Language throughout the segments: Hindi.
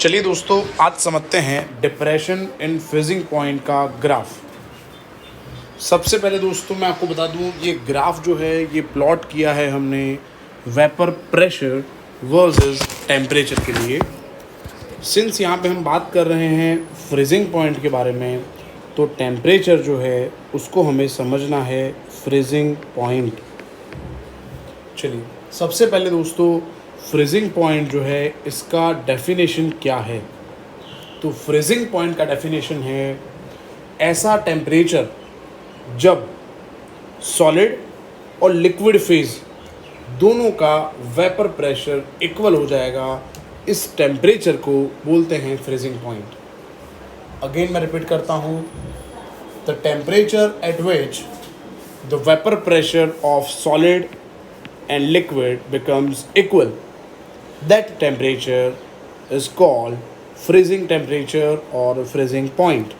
चलिए दोस्तों, आज समझते हैं डिप्रेशन इन फ्रीजिंग पॉइंट का ग्राफ। सबसे पहले दोस्तों मैं आपको बता दूं, ये ग्राफ जो है ये प्लॉट किया है हमने वेपर प्रेशर वर्सेस टेम्परेचर के लिए। सिंस यहाँ पे हम बात कर रहे हैं फ्रीजिंग पॉइंट के बारे में, तो टेम्परेचर जो है उसको हमें समझना है फ्रीजिंग पॉइंट। चलिए सबसे पहले दोस्तों, फ्रीजिंग पॉइंट जो है इसका डेफिनेशन क्या है। तो फ्रीजिंग पॉइंट का डेफिनेशन है ऐसा टेम्परेचर जब सॉलिड और लिक्विड फेज दोनों का वेपर प्रेशर इक्वल हो जाएगा, इस टेम्परेचर को बोलते हैं फ्रीजिंग पॉइंट। अगेन मैं रिपीट करता हूँ, the temperature at which the vapour pressure of solid and liquid becomes equal, that temperature is called freezing temperature or freezing point.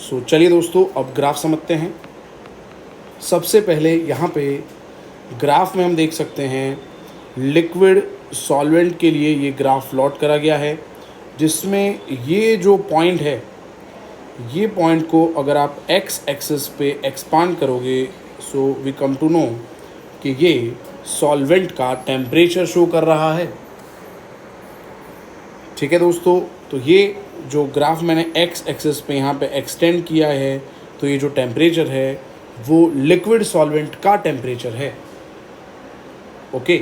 So चलिए दोस्तों अब ग्राफ समझते हैं। सबसे पहले यहाँ पे ग्राफ में हम देख सकते हैं लिक्विड सॉल्वेंट के लिए ये ग्राफ प्लॉट करा गया है, जिसमें ये जो पॉइंट है, ये पॉइंट को अगर आप एक्स एक्सिस पे एक्सपांड करोगे, so we come to know कि ये सॉल्वेंट का टेम्परेचर शो कर रहा है। ठीक है दोस्तों, तो ये जो ग्राफ मैंने एक्स एक्सिस पे यहाँ पे एक्सटेंड किया है, तो ये जो टेम्परेचर है वो लिक्विड सॉल्वेंट का टेम्परेचर है। ओके,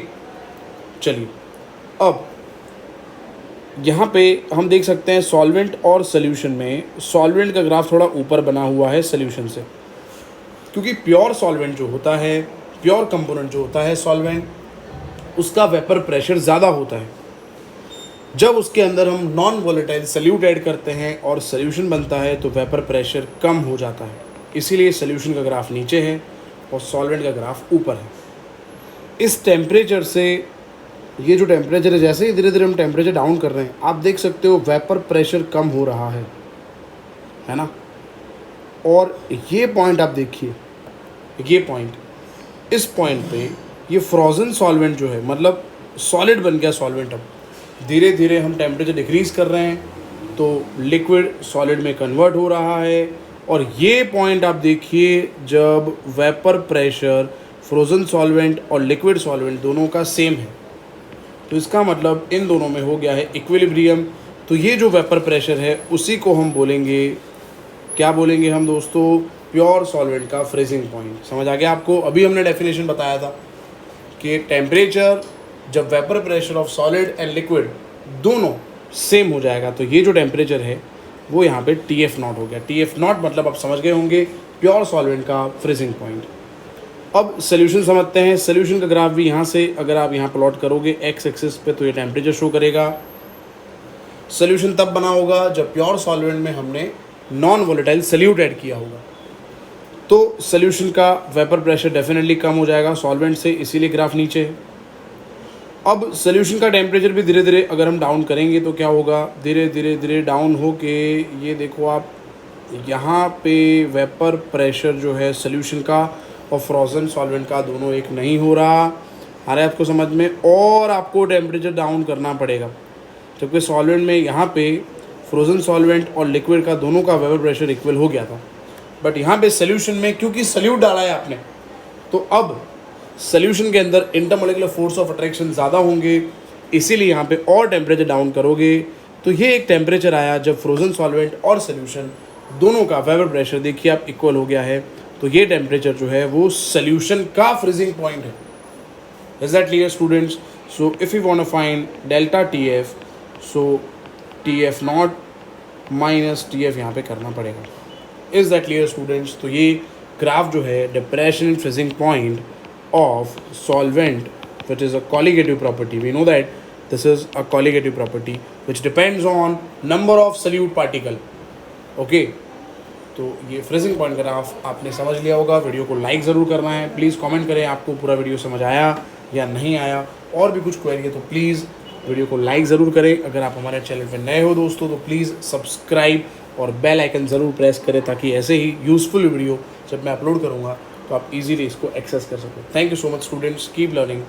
चलिए अब यहाँ पे हम देख सकते हैं सॉल्वेंट और सॉल्यूशन में सॉल्वेंट का ग्राफ थोड़ा ऊपर बना हुआ है सॉल्यूशन से, क्योंकि प्योर सॉल्वेंट जो होता है, प्योर कंपोनेंट जो होता है सॉल्वेंट, उसका वेपर प्रेशर ज़्यादा होता है। जब उसके अंदर हम नॉन वोलेटाइल सल्यूट ऐड करते हैं और सॉल्यूशन बनता है तो वेपर प्रेशर कम हो जाता है, इसीलिए सॉल्यूशन का ग्राफ नीचे है और सॉल्वेंट का ग्राफ ऊपर है। इस टेम्परेचर से ये जो टेम्परेचर है, जैसे ही धीरे धीरे हम टेम्परेचर डाउन कर रहे हैं, आप देख सकते हो वेपर प्रेशर कम हो रहा है ना। और ये पॉइंट आप देखिए, ये पॉइंट, इस पॉइंट पे ये फ्रोज़न सॉल्वेंट जो है, मतलब सॉलिड बन गया सॉल्वेंट। अब धीरे धीरे हम टेम्परेचर डिक्रीज़ कर रहे हैं तो लिक्विड सॉलिड में कन्वर्ट हो रहा है। और ये पॉइंट आप देखिए, जब वेपर प्रेशर फ्रोज़न सॉल्वेंट और लिक्विड सॉल्वेंट दोनों का सेम है, तो इसका मतलब इन दोनों में हो गया है इक्विलिब्रियम। तो ये जो वेपर प्रेशर है उसी को हम बोलेंगे, क्या बोलेंगे हम दोस्तों, प्योर सॉल्वेंट का फ्रीजिंग पॉइंट। समझ आ गया आपको? अभी हमने डेफिनेशन बताया था कि टेम्परेचर जब vapour pressure of solid and liquid दोनों सेम हो जाएगा, तो ये जो टेम्परेचर है वो यहाँ पे TF0 हो गया। TF0 मतलब आप समझ गए होंगे, प्योर सॉल्वेंट का फ्रीजिंग पॉइंट। अब सोल्यूशन समझते हैं। सोल्यूशन का ग्राफ भी यहाँ से अगर आप यहाँ प्लॉट करोगे एक्स एक्सिस पे, तो ये टेम्परेचर शो करेगा। सोल्यूशन तब बना होगा जब प्योर सॉल्वेंट में हमने नॉन वोलेटाइल सल्यूट ऐड किया होगा, तो सॉल्यूशन का वेपर प्रेशर डेफिनेटली कम हो जाएगा सॉल्वेंट से, इसीलिए ग्राफ नीचे है। अब सॉल्यूशन का टेम्परेचर भी धीरे धीरे अगर हम डाउन करेंगे तो क्या होगा, धीरे धीरे धीरे डाउन हो के ये देखो आप, यहाँ पे वेपर प्रेशर जो है सॉल्यूशन का और फ्रोज़न सॉल्वेंट का दोनों एक नहीं हो रहा। आ रहा है आपको समझ में? और आपको टेम्परेचर डाउन करना पड़ेगा, जबकि सॉल्वेंट में यहाँ पे फ्रोज़न सॉल्वेंट और लिक्विड का दोनों का वेपर प्रेशर इक्वल हो गया था। बट यहाँ पे सॉल्यूशन में क्योंकि सल्यूट डाला है आपने, तो अब सॉल्यूशन के अंदर इंटरमोलिकुलर फोर्स ऑफ अट्रैक्शन ज़्यादा होंगे, इसीलिए यहाँ पे और टेम्परेचर डाउन करोगे। तो ये एक टेम्परेचर आया जब फ्रोज़न सॉल्वेंट और सॉल्यूशन दोनों का वेपर प्रेशर देखिए आप इक्वल हो गया है, तो ये टेम्परेचर जो है वो सॉल्यूशन का फ्रीजिंग पॉइंट है। Is that clear students? So if you want to find delta TF, सो TF0 माइनस TF यहाँ पे करना पड़ेगा। Is that clear students? तो ये ग्राफ जो है depression in freezing point of solvent which is a colligative property. We know that this is a colligative property which depends on number of solute particle. Okay, तो ये फ्रीजिंग पॉइंट ग्राफ आपने समझ लिया होगा। वीडियो को लाइक ज़रूर करना है, प्लीज़ कमेंट करें आपको पूरा वीडियो समझ आया या नहीं आया। और भी कुछ क्वेरी है तो प्लीज़ वीडियो को लाइक ज़रूर करें। अगर आप हमारे चैनल पर नए हो दोस्तों तो प्लीज़ सब्सक्राइब और बेल आइकन ज़रूर प्रेस करें, ताकि ऐसे ही यूज़फुल वीडियो जब मैं अपलोड करूँगा तो आप इजीली इसको एक्सेस कर सको। Thank you so much students, keep learning.